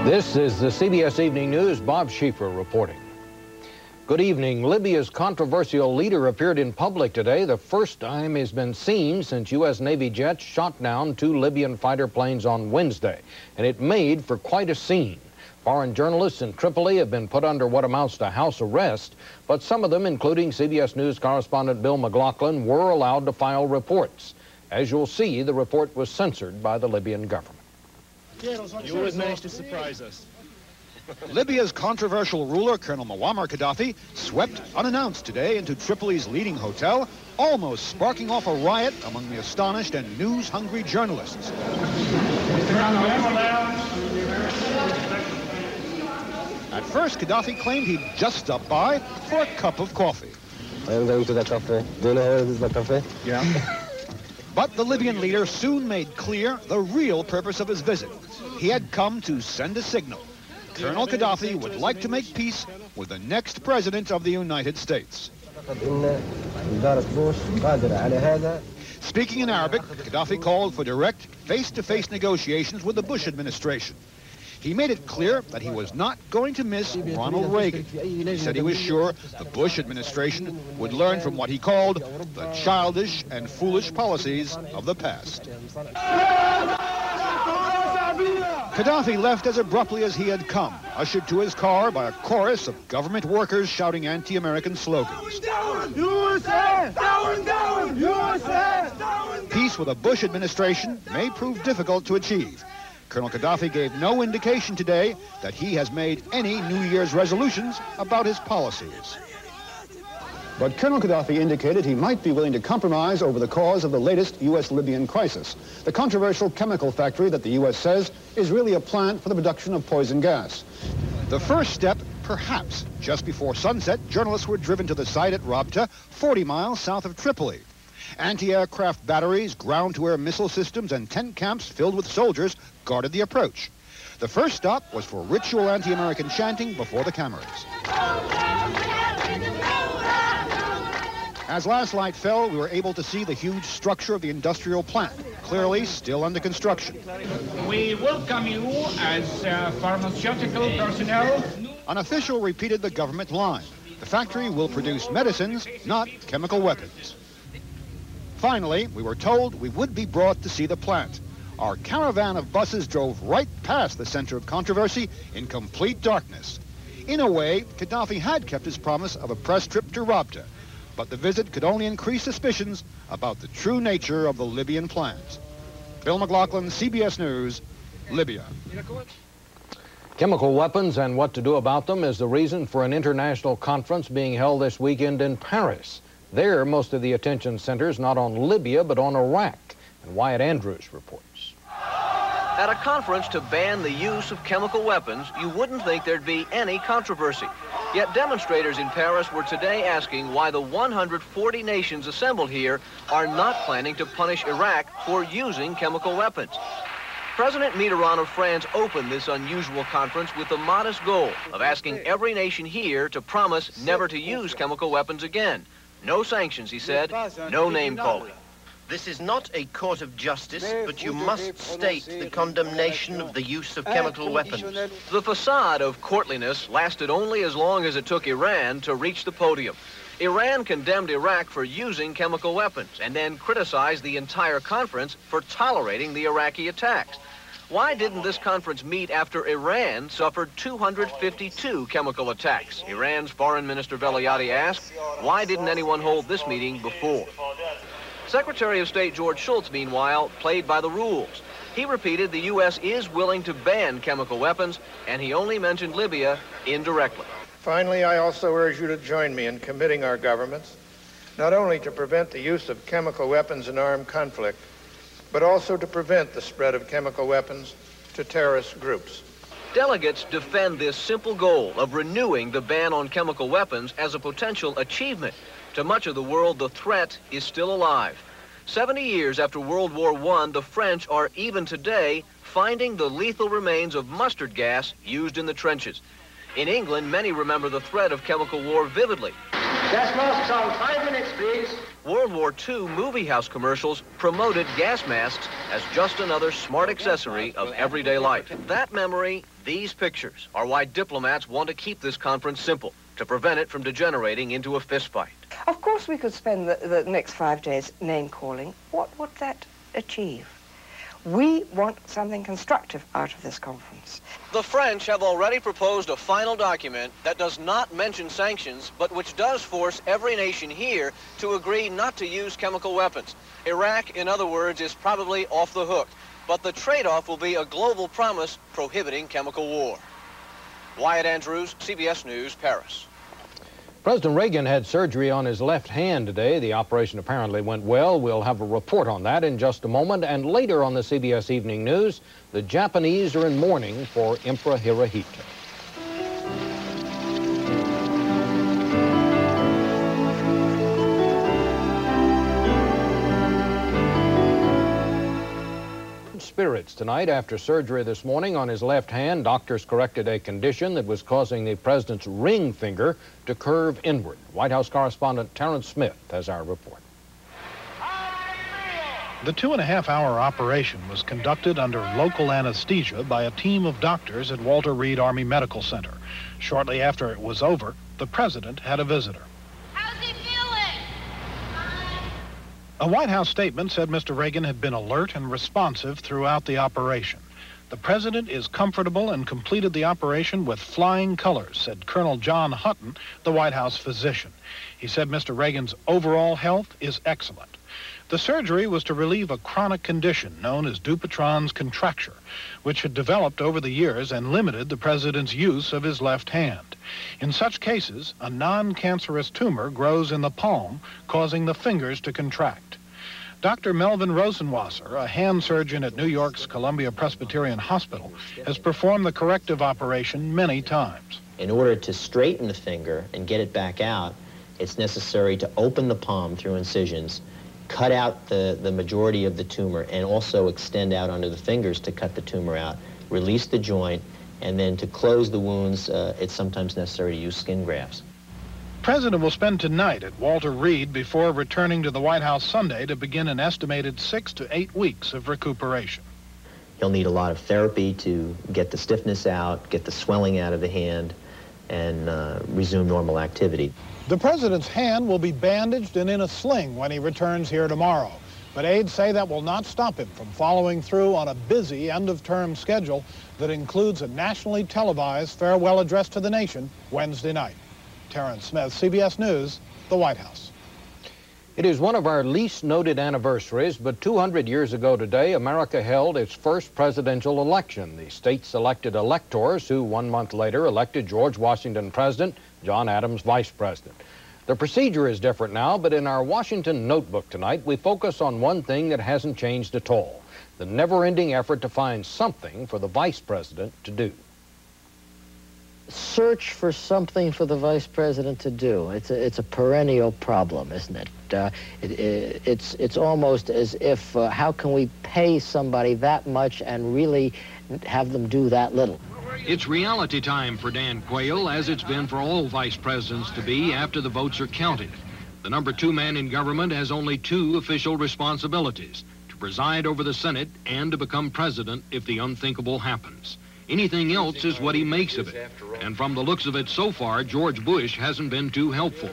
This is the CBS Evening News. Bob Schieffer reporting. Good evening. Libya's controversial leader appeared in public today. The first time has been seen since U.S. Navy jets shot down 2 Libyan fighter planes on Wednesday, and it made for quite a scene. Foreign journalists in Tripoli have been put under what amounts to house arrest, but some of them, including CBS News correspondent Bill McLaughlin, were allowed to file reports. As you'll see, the report was censored by the Libyan government. You always manage to surprise us. Libya's controversial ruler, Colonel Muammar Qaddafi, swept unannounced today into Tripoli's leading hotel, almost sparking off a riot among the astonished and news-hungry journalists. At first, Qaddafi claimed he'd just stopped by for a cup of coffee. I am going to the cafe. Do you know where is the cafe? Yeah. But the Libyan leader soon made clear the real purpose of his visit. He had come to send a signal. Colonel Qaddafi would like to make peace with the next president of the United States. Speaking in Arabic, Qaddafi called for direct, face-to-face negotiations with the Bush administration. He made it clear that he was not going to miss Ronald Reagan. He said he was sure the Bush administration would learn from what he called the childish and foolish policies of the past. Qaddafi left as abruptly as he had come, ushered to his car by a chorus of government workers shouting anti-American slogans. Peace with the Bush administration may prove difficult to achieve. Colonel Qaddafi gave no indication today that he has made any New Year's resolutions about his policies. But Colonel Qaddafi indicated he might be willing to compromise over the cause of the latest U.S.-Libyan crisis, the controversial chemical factory that the U.S. says is really a plant for the production of poison gas. The first step, perhaps. Just before sunset, journalists were driven to the site at Rabta, 40 miles south of Tripoli. Anti-aircraft batteries, ground-to-air missile systems, and tent camps filled with soldiers guarded the approach. The first stop was for ritual anti-American chanting before the cameras. As last light fell, we were able to see the huge structure of the industrial plant, clearly still under construction. We welcome you as pharmaceutical personnel. An official repeated the government line. The factory will produce medicines, not chemical weapons. Finally, we were told we would be brought to see the plant. Our caravan of buses drove right past the center of controversy in complete darkness. In a way, Qaddafi had kept his promise of a press trip to Rabta, but the visit could only increase suspicions about the true nature of the Libyan plant. Bill McLaughlin, CBS News, Libya. Chemical weapons and what to do about them is the reason for an international conference being held this weekend in Paris. There, most of the attention centers not on Libya, but on Iraq. And Wyatt Andrews reports. At a conference to ban the use of chemical weapons, you wouldn't think there'd be any controversy. Yet demonstrators in Paris were today asking why the 140 nations assembled here are not planning to punish Iraq for using chemical weapons. President Mitterrand of France opened this unusual conference with the modest goal of asking every nation here to promise never to use chemical weapons again. No sanctions, he said, no name-calling. This is not a court of justice, but you must state the condemnation of the use of chemical weapons. The facade of courtliness lasted only as long as it took Iran to reach the podium. Iran condemned Iraq for using chemical weapons and then criticized the entire conference for tolerating the Iraqi attacks. Why didn't this conference meet after Iran suffered 252 chemical attacks? Iran's Foreign Minister Velayati asked, why didn't anyone hold this meeting before? Secretary of State George Shultz, meanwhile, played by the rules. He repeated the U.S. is willing to ban chemical weapons, and he only mentioned Libya indirectly. Finally, I also urge you to join me in committing our governments, not only to prevent the use of chemical weapons in armed conflict, but also to prevent the spread of chemical weapons to terrorist groups. Delegates defend this simple goal of renewing the ban on chemical weapons as a potential achievement. To much of the world, the threat is still alive. 70 years after World War I, the French are even today finding the lethal remains of mustard gas used in the trenches. In England, many remember the threat of chemical war vividly. Gas masks on 5 minutes, please. World War II movie house commercials promoted gas masks as just another smart accessory of everyday life. That memory, these pictures, are why diplomats want to keep this conference simple, to prevent it from degenerating into a fistfight. Of course, we could spend the next 5 days name-calling. What would that achieve? We want something constructive out of this conference. The French have already proposed a final document that does not mention sanctions, but which does force every nation here to agree not to use chemical weapons. Iraq, in other words, is probably off the hook, but the trade-off will be a global promise prohibiting chemical war. Wyatt Andrews, CBS News, Paris. President Reagan had surgery on his left hand today. The operation apparently went well. We'll have a report on that in just a moment. And later on the CBS Evening News, the Japanese are in mourning for Emperor Hirohito. Spirits tonight after surgery this morning on his left hand. Doctors corrected a condition that was causing the president's ring finger to curve inward. White House correspondent Terrence Smith has our report. The 2.5-hour operation was conducted under local anesthesia by a team of doctors at Walter Reed Army Medical Center. Shortly after it was over, the president had a visitor. A White House statement said Mr. Reagan had been alert and responsive throughout the operation. The president is comfortable and completed the operation with flying colors, said Colonel John Hutton, the White House physician. He said Mr. Reagan's overall health is excellent. The surgery was to relieve a chronic condition known as Dupuytren's contracture, which had developed over the years and limited the president's use of his left hand. In such cases, a non-cancerous tumor grows in the palm, causing the fingers to contract. Dr. Melvin Rosenwasser, a hand surgeon at New York's Columbia Presbyterian Hospital, has performed the corrective operation many times. In order to straighten the finger and get it back out, it's necessary to open the palm through incisions, cut out the majority of the tumor, and also extend out under the fingers to cut the tumor out, release the joint, and then to close the wounds, it's sometimes necessary to use skin grafts. The president will spend tonight at Walter Reed before returning to the White House Sunday to begin an estimated 6 to 8 weeks of recuperation. He'll need a lot of therapy to get the stiffness out, get the swelling out of the hand, and resume normal activity. The president's hand will be bandaged and in a sling when he returns here tomorrow. But aides say that will not stop him from following through on a busy end-of-term schedule that includes a nationally televised farewell address to the nation Wednesday night. Terrence Smith, CBS News, the White House. It is one of our least noted anniversaries, but 200 years ago today, America held its first presidential election. The states elected electors who 1 month later elected George Washington president, John Adams vice president. The procedure is different now, but in our Washington notebook tonight, we focus on one thing that hasn't changed at all: the never-ending effort to find something for the vice president to do. Search for something for the vice president to do. It's a perennial problem, isn't it? It's almost as if how can we pay somebody that much and really have them do that little? It's reality time for Dan Quayle, as it's been for all vice presidents to be after the votes are counted. The number 2 man in government has only 2 official responsibilities: to preside over the Senate and to become president if the unthinkable happens. Anything else is what he makes of it. And from the looks of it so far, George Bush hasn't been too helpful.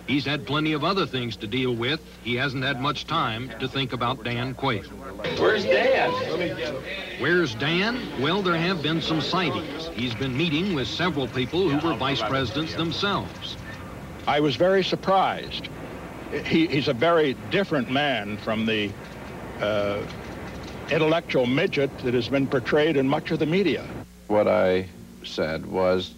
He's had plenty of other things to deal with. He hasn't had much time to think about Dan Quayle. Where's Dan? Where's Dan? Well, there have been some sightings. He's been meeting with several people who were vice presidents themselves. I was very surprised. He's a very different man from the intellectual midget that has been portrayed in much of the media. What I said was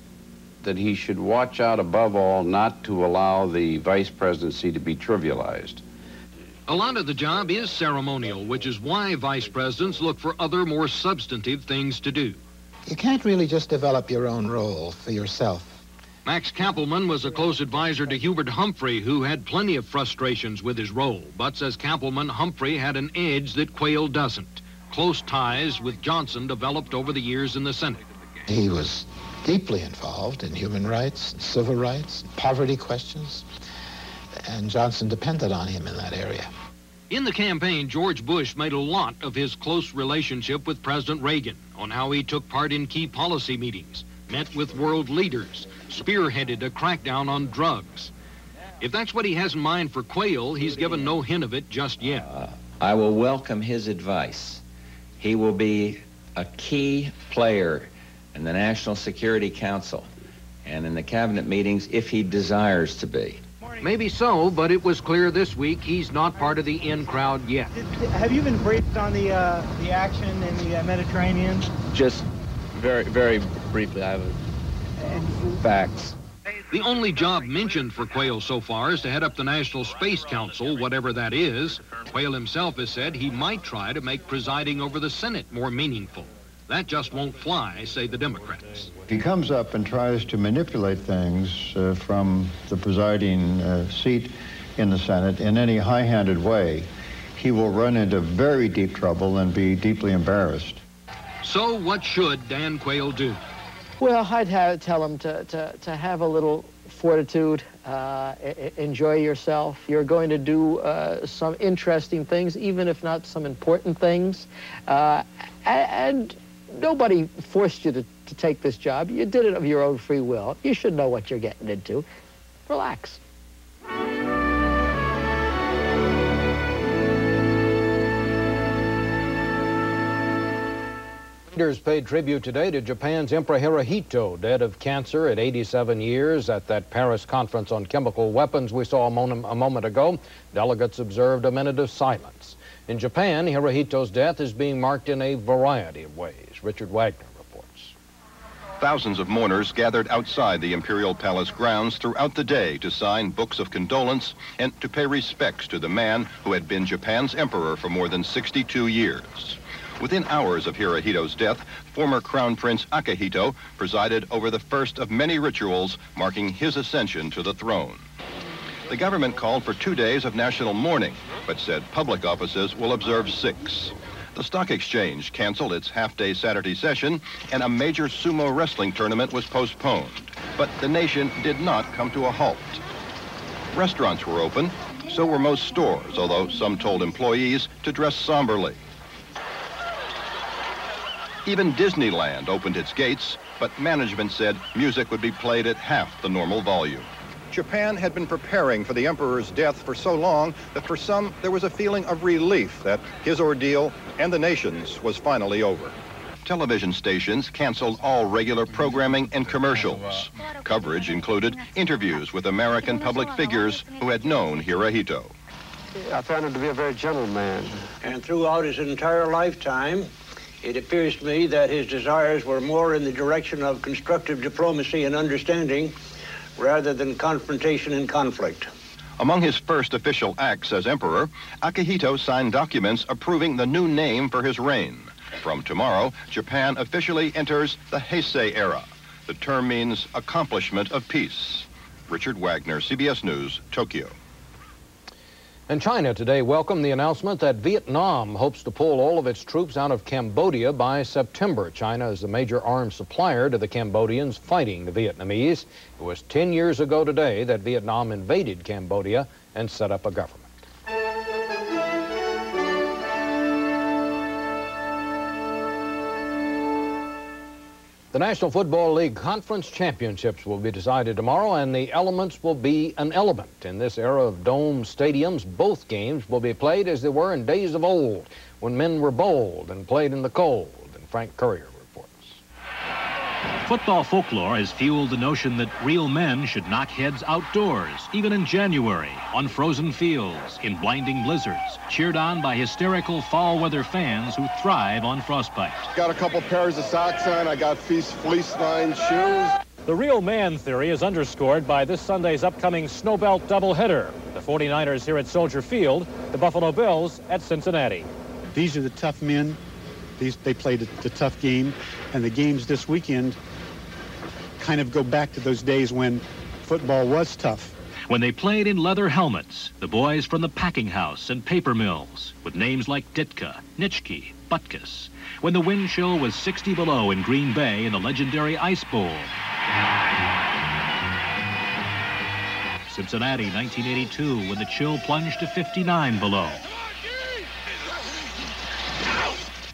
that he should watch out above all not to allow the vice presidency to be trivialized. A lot of the job is ceremonial, which is why vice presidents look for other, more substantive things to do. You can't really just develop your own role for yourself. Max Kappelman was a close advisor to Hubert Humphrey, who had plenty of frustrations with his role. But, says Kappelman, Humphrey had an edge that Quayle doesn't. Close ties with Johnson developed over the years in the Senate. He was deeply involved in human rights, civil rights, poverty questions. and Johnson depended on him in that area. In the campaign, George Bush made a lot of his close relationship with President Reagan on how he took part in key policy meetings, met with world leaders, spearheaded a crackdown on drugs. If that's what he has in mind for Quayle, he's given no hint of it just yet. I will welcome his advice. He will be a key player in the National Security Council and in the cabinet meetings if he desires to be. Maybe so, but it was clear this week he's not part of the in crowd yet. Have you been briefed on the action in the Mediterranean? Just very briefly, I have facts. The only job mentioned for Quayle so far is to head up the National Space Council, whatever that is. Quayle himself has said he might try to make presiding over the Senate more meaningful. That just won't fly, say the Democrats. If he comes up and tries to manipulate things from the presiding seat in the Senate in any high-handed way, he will run into very deep trouble and be deeply embarrassed. So what should Dan Quayle do? Well, I'd tell him to have a little fortitude, enjoy yourself. You're going to do some interesting things, even if not some important things. And nobody forced you to take this job. You did it of your own free will. You should know what you're getting into. Relax. Leaders paid tribute today to Japan's Emperor Hirohito, dead of cancer at 87 years. At that Paris conference on chemical weapons we saw a moment ago, delegates observed a minute of silence. In Japan, Hirohito's death is being marked in a variety of ways. Richard Wagner reports. Thousands of mourners gathered outside the Imperial Palace grounds throughout the day to sign books of condolence and to pay respects to the man who had been Japan's emperor for more than 62 years. Within hours of Hirohito's death, former Crown Prince Akihito presided over the first of many rituals marking his ascension to the throne. The government called for 2 days of national mourning, but said public offices will observe 6. The stock exchange canceled its half-day Saturday session, and a major sumo wrestling tournament was postponed. But the nation did not come to a halt. Restaurants were open, so were most stores, although some told employees to dress somberly. Even Disneyland opened its gates, but management said music would be played at half the normal volume. Japan had been preparing for the emperor's death for so long that for some there was a feeling of relief that his ordeal and the nation's was finally over. Television stations canceled all regular programming and commercials. Coverage included interviews with American public figures who had known Hirohito. I found him to be a very gentle man. And throughout his entire lifetime, it appears to me that his desires were more in the direction of constructive diplomacy and understanding rather than confrontation and conflict. Among his first official acts as emperor, Akihito signed documents approving the new name for his reign. From tomorrow, Japan officially enters the Heisei era. The term means accomplishment of peace. Richard Wagner, CBS News, Tokyo. And China today welcomed the announcement that Vietnam hopes to pull all of its troops out of Cambodia by September. China is the major arms supplier to the Cambodians fighting the Vietnamese. It was 10 years ago today that Vietnam invaded Cambodia and set up a government. The National Football League Conference Championships will be decided tomorrow, and the elements will be an element. In this era of dome stadiums, both games will be played as they were in days of old, when men were bold and played in the cold. And Frank Courier reports. Football folklore has fueled the notion that real men should knock heads outdoors, even in January, on frozen fields, in blinding blizzards, cheered on by hysterical fall weather fans who thrive on frostbite. Got a couple pairs of socks on. I got fleece-lined shoes. The real man theory is underscored by this Sunday's upcoming Snowbelt doubleheader. The 49ers here at Soldier Field, the Buffalo Bills at Cincinnati. These are the tough men. They played the tough game, and the games this weekend kind of go back to those days when football was tough. When they played in leather helmets, the boys from the packing house and paper mills, with names like Ditka, Nitschke, Butkus, when the wind chill was 60 below in Green Bay in the legendary Ice Bowl. Cincinnati, 1982, when the chill plunged to 59 below.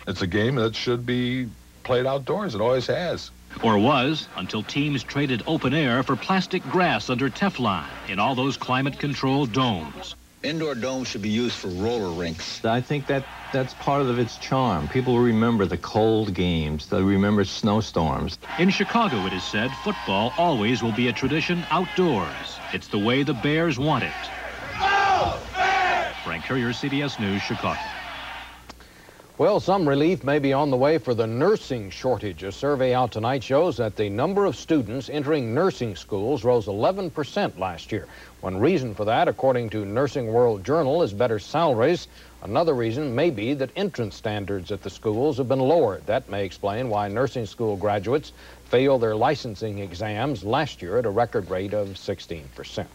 It's a game that should be played outdoors. It always has. Or was, until teams traded open air for plastic grass under Teflon in all those climate-controlled domes. Indoor domes should be used for roller rinks. I think that's part of its charm. People remember the cold games. They remember snowstorms. In Chicago, it is said, football always will be a tradition outdoors. It's the way the Bears want it. Frank Courier, CBS News, Chicago. Well, some relief may be on the way for the nursing shortage. A survey out tonight shows that the number of students entering nursing schools rose 11% last year. One reason for that, according to Nursing World Journal, is better salaries. Another reason may be that entrance standards at the schools have been lowered. That may explain why nursing school graduates failed their licensing exams last year at a record rate of 16%.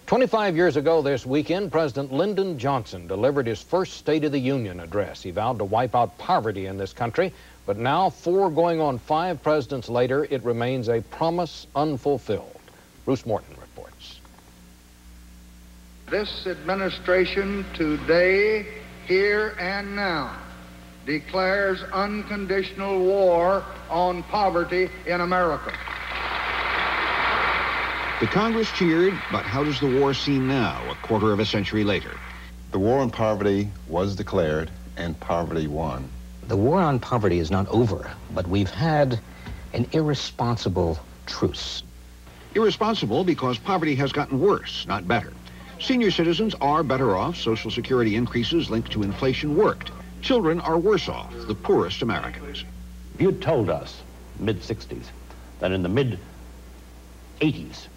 25 years ago this weekend, President Lyndon Johnson delivered his first State of the Union address. He vowed to wipe out poverty in this country, but now, 4 going on 5 presidents later, it remains a promise unfulfilled. Bruce Morton reports. This administration today, here and now, declares unconditional war on poverty in America. The Congress cheered, but how does the war seem now, a quarter of a century later? The war on poverty was declared, and poverty won. The war on poverty is not over, but we've had an irresponsible truce. Irresponsible because poverty has gotten worse, not better. Senior citizens are better off. Social Security increases linked to inflation worked. Children are worse off, the poorest Americans. If you'd told us, mid-60s, that in the mid-80s,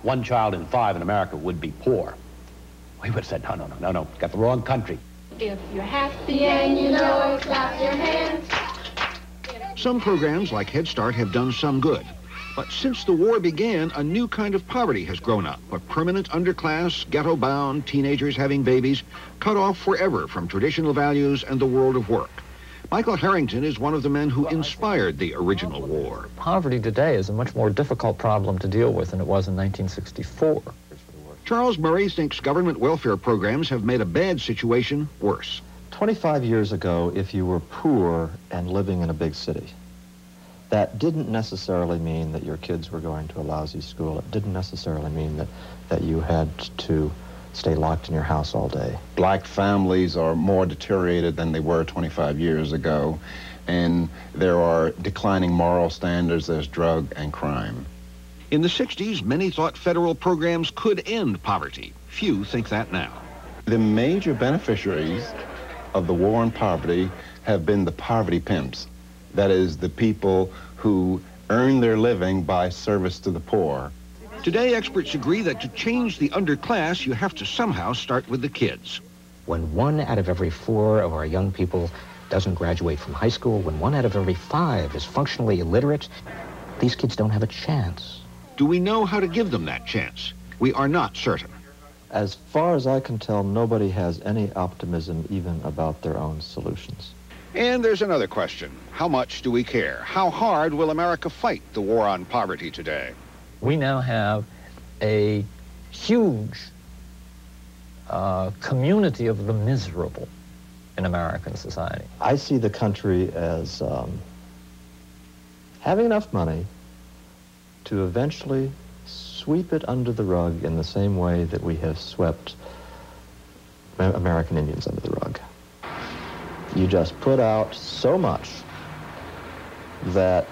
1 child in 5 in America would be poor, we would have said, no, got the wrong country. If you're happy and you know it, clap your hands. Some programs like Head Start have done some good. But since the war began, a new kind of poverty has grown up. A permanent underclass, ghetto-bound, teenagers having babies, cut off forever from traditional values and the world of work. Michael Harrington is one of the men who inspired the original war. Poverty today is a much more difficult problem to deal with than it was in 1964. Charles Murray thinks government welfare programs have made a bad situation worse. 25 years ago, if you were poor and living in a big city, that didn't necessarily mean that your kids were going to a lousy school. It didn't necessarily mean that you had to stay locked in your house all day. Black families are more deteriorated than they were 25 years ago, and there are declining moral standards, there's drug and crime. In the 60s, many thought federal programs could end poverty. Few think that now. The major beneficiaries of the war on poverty have been the poverty pimps. That is, the people who earn their living by service to the poor. Today, experts agree that to change the underclass, you have to somehow start with the kids. When 1 out of every 4 of our young people doesn't graduate from high school, when 1 out of every 5 is functionally illiterate, these kids don't have a chance. Do we know how to give them that chance? We are not certain. As far as I can tell, nobody has any optimism even about their own solutions. And there's another question. How much do we care? How hard will America fight the war on poverty today? We now have a huge community of the miserable in American society. I see the country as having enough money to eventually sweep it under the rug in the same way that we have swept American Indians under the rug. You just put out so much that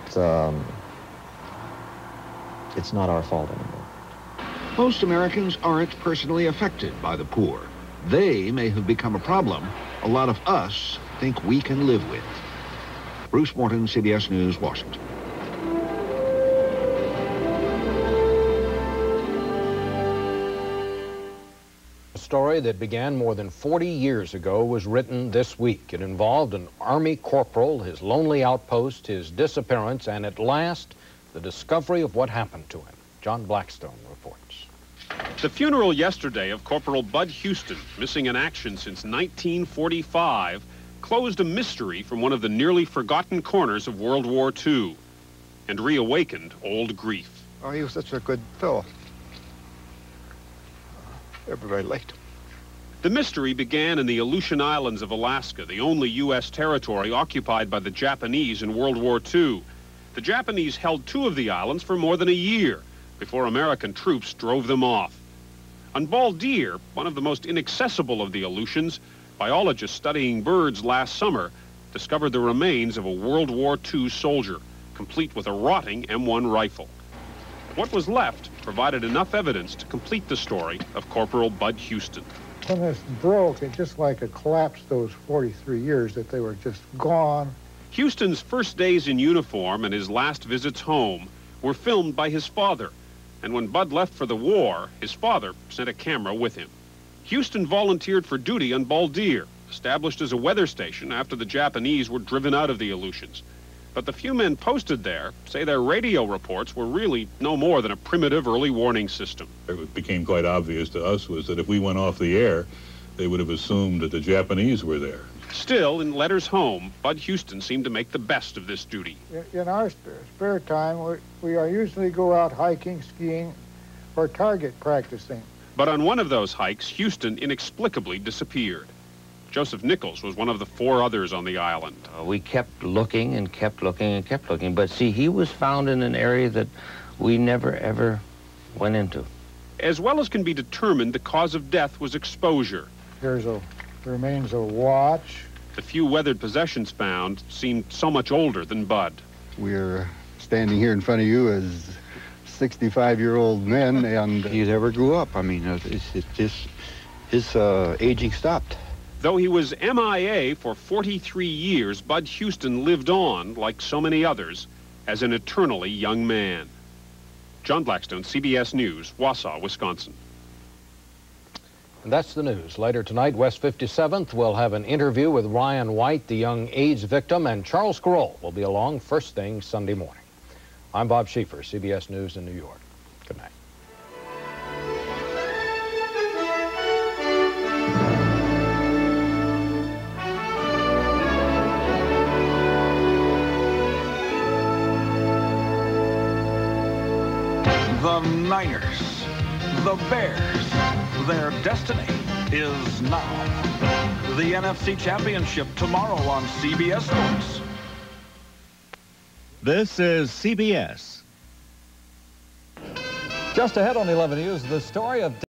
it's not our fault anymore. Most Americans aren't personally affected by the poor. They may have become a problem a lot of us think we can live with. Bruce Morton, CBS News, Washington. A story that began more than 40 years ago was written this week. It involved an Army corporal, his lonely outpost, his disappearance, and at last, the discovery of what happened to him. John Blackstone reports. The funeral yesterday of Corporal Bud Houston, missing in action since 1945, closed a mystery from one of the nearly forgotten corners of World War II and reawakened old grief. Oh, he was such a good fellow. They're very late. The mystery began in the Aleutian Islands of Alaska, the only U.S. territory occupied by the Japanese in World War II. The Japanese held 2 of the islands for more than a year before American troops drove them off. On Baldir, one of the most inaccessible of the Aleutians, biologists studying birds last summer discovered the remains of a World War II soldier, complete with a rotting M1 rifle. What was left provided enough evidence to complete the story of Corporal Bud Houston. When this broke, it just like it collapsed those 43 years that they were just gone. Houston's first days in uniform and his last visits home were filmed by his father. And when Bud left for the war, his father sent a camera with him. Houston volunteered for duty on Baldir, established as a weather station after the Japanese were driven out of the Aleutians. But the few men posted there say their radio reports were really no more than a primitive early warning system. It became quite obvious to us was that if we went off the air, they would have assumed that the Japanese were there. Still, in letters home, Bud Houston seemed to make the best of this duty. In our spare time, we usually go out hiking, skiing, or target practicing. But on one of those hikes, Houston inexplicably disappeared. Joseph Nichols was one of the 4 others on the island. We kept looking and kept looking and kept looking. But see, he was found in an area that we never, ever went into. As well as can be determined, the cause of death was exposure. There's remains a watch. The few weathered possessions found seemed so much older than Bud. We're standing here in front of you as 65-year-old men, and he never grew up. I mean, it's just his aging stopped. Though he was MIA for 43 years, Bud Houston lived on, like so many others, as an eternally young man. John Blackstone, CBS News, Wausau, Wisconsin. And that's the news. Later tonight, West 57th will have an interview with Ryan White, the young AIDS victim, and Charles Grohl will be along first thing Sunday morning. I'm Bob Schieffer, CBS News in New York. Good night. The Niners, the Bears, their destiny is now. The NFC Championship tomorrow on CBS Sports. This is CBS. Just ahead on 11 News, the story of